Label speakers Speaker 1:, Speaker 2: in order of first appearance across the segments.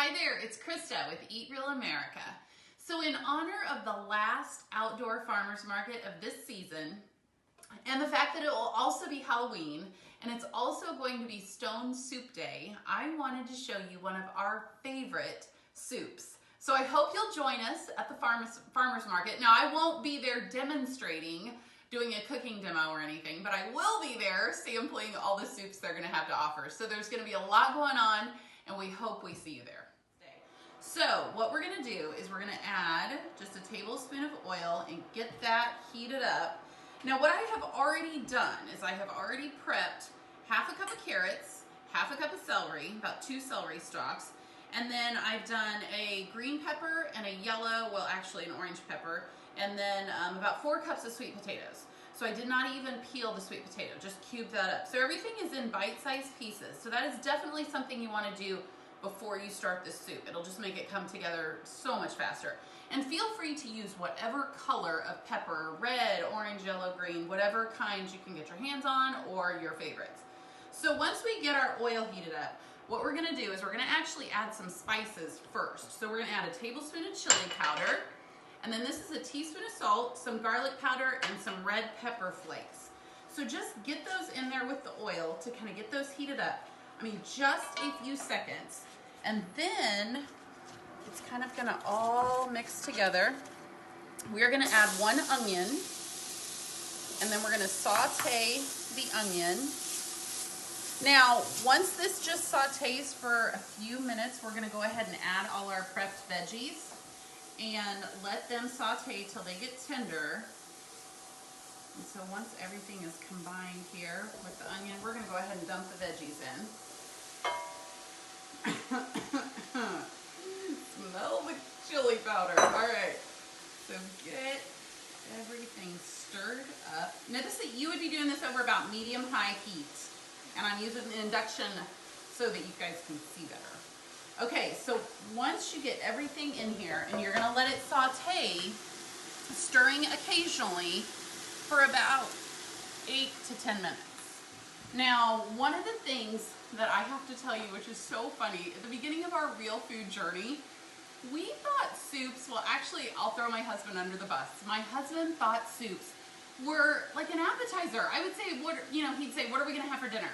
Speaker 1: Hi there, it's Krista with Eat Real America. So in honor of the last outdoor farmers market of this season, and the fact that it will also be Halloween, and it's also going to be Stone Soup Day, I wanted to show you one of our favorite soups. So I hope you'll join us at the farmers market. Now I won't be there demonstrating, doing a cooking demo or anything, but I will be there sampling all the soups they're gonna have to offer. So there's gonna be a lot going on, and we hope we see you there. So what we're gonna do is we're gonna add just a tablespoon of oil and get that heated up. Now what I have already done is I have already prepped half a cup of carrots, half a cup of celery, about 2 celery stalks, and then I've done a green pepper and a yellow, well actually an orange pepper, and then about 4 cups of sweet potatoes. So I did not even peel the sweet potato, just cube that up. So everything is in bite-sized pieces. So that is definitely something you wanna do before you start this soup. It'll just make it come together so much faster. And feel free to use whatever color of pepper, red, orange, yellow, green, whatever kind you can get your hands on or your favorites. So once we get our oil heated up, what we're gonna do is we're gonna actually add some spices first. So we're gonna add a tablespoon of chili powder, and then this is a teaspoon of salt, some garlic powder, and some red pepper flakes. So just get those in there with the oil to kind of get those heated up. I mean, just a few seconds. And then it's kind of gonna all mix together. We're gonna add 1 onion, and then we're gonna saute the onion. Now, once this just sautés for a few minutes, we're gonna go ahead and add all our prepped veggies and let them saute till they get tender. And so once everything is combined here with the onion, we're gonna go ahead and dump the veggies in. Smell the chili powder. All right, so get everything stirred up. Notice that you would be doing this over about medium-high heat, and I'm using the induction so that you guys can see better. Okay, so once you get everything in here, and you're gonna let it saute, stirring occasionally for about 8 to 10 minutes. Now, one of the things that I have to tell you, which is so funny, at the beginning of our real food journey, we thought soups, well actually I'll throw my husband under the bus. My husband thought soups were like an appetizer. I would say, he'd say, what are we gonna have for dinner?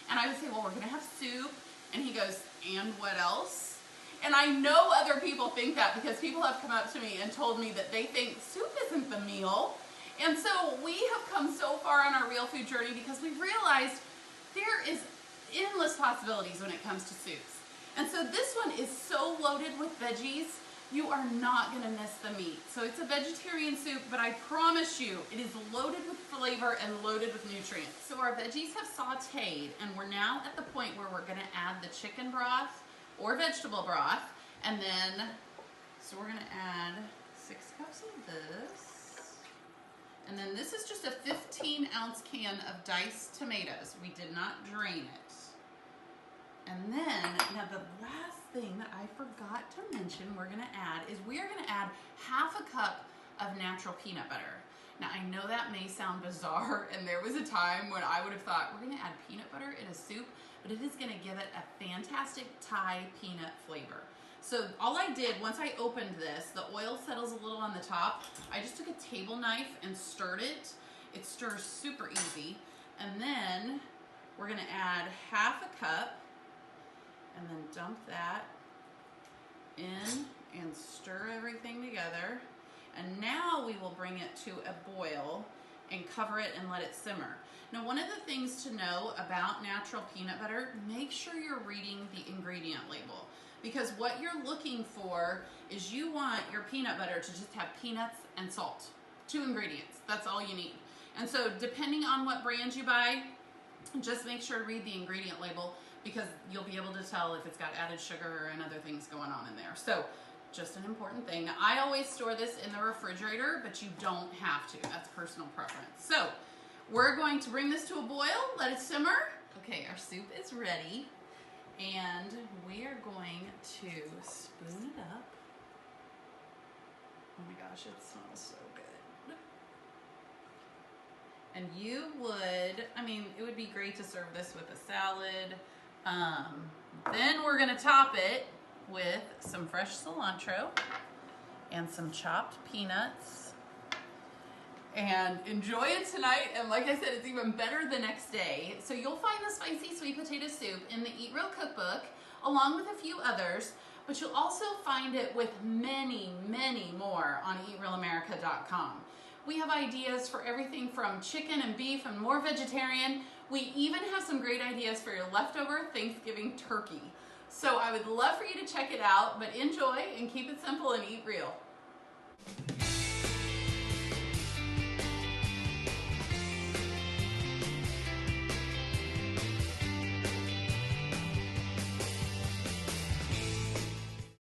Speaker 1: And I would say, well, we're gonna have soup. And he goes, and what else? And I know other people think that because people have come up to me and told me that they think soup isn't the meal. And so we have come so far on our real food journey because we've realized there is endless possibilities when it comes to soups. And so this one is so loaded with veggies, you are not gonna miss the meat. So it's a vegetarian soup, but I promise you, it is loaded with flavor and loaded with nutrients. So our veggies have sauteed, and we're now at the point where we're gonna add the chicken broth or vegetable broth, and then, so we're gonna add 6 cups of this. And then this is just a 15-ounce can of diced tomatoes. We did not drain it. And then, now the last thing that I forgot to mention we're gonna add is we are gonna add half a cup of natural peanut butter. Now I know that may sound bizarre, and there was a time when I would have thought we're gonna add peanut butter in a soup, but it is gonna give it a fantastic Thai peanut flavor. So all I did, once I opened this, the oil settles a little on the top. I just took a table knife and stirred it. It stirs super easy. And then we're gonna add half a cup, and then dump that in and stir everything together. And now we will bring it to a boil and cover it and let it simmer. Now, one of the things to know about natural peanut butter, make sure you're reading the ingredient label, because what you're looking for is you want your peanut butter to just have peanuts and salt. 2 ingredients, that's all you need. And so depending on what brand you buy, just make sure to read the ingredient label, because you'll be able to tell if it's got added sugar and other things going on in there. So just an important thing. Now, I always store this in the refrigerator, but you don't have to. That's personal preference. So we're going to bring this to a boil, let it simmer. Okay, our soup is ready, and we are going to spoon it up. Oh my gosh, it smells so good. And you would, I mean, it would be great to serve this with a salad. Then we're gonna top it with some fresh cilantro and some chopped peanuts. And enjoy it tonight, and like I said, it's even better the next day. So you'll find the spicy sweet potato soup in the Eat Real cookbook, along with a few others, but you'll also find it with many, many more on eatrealamerica.com. We have ideas for everything from chicken and beef and more vegetarian. We even have some great ideas for your leftover Thanksgiving turkey. So I would love for you to check it out, but enjoy and keep it simple and eat real.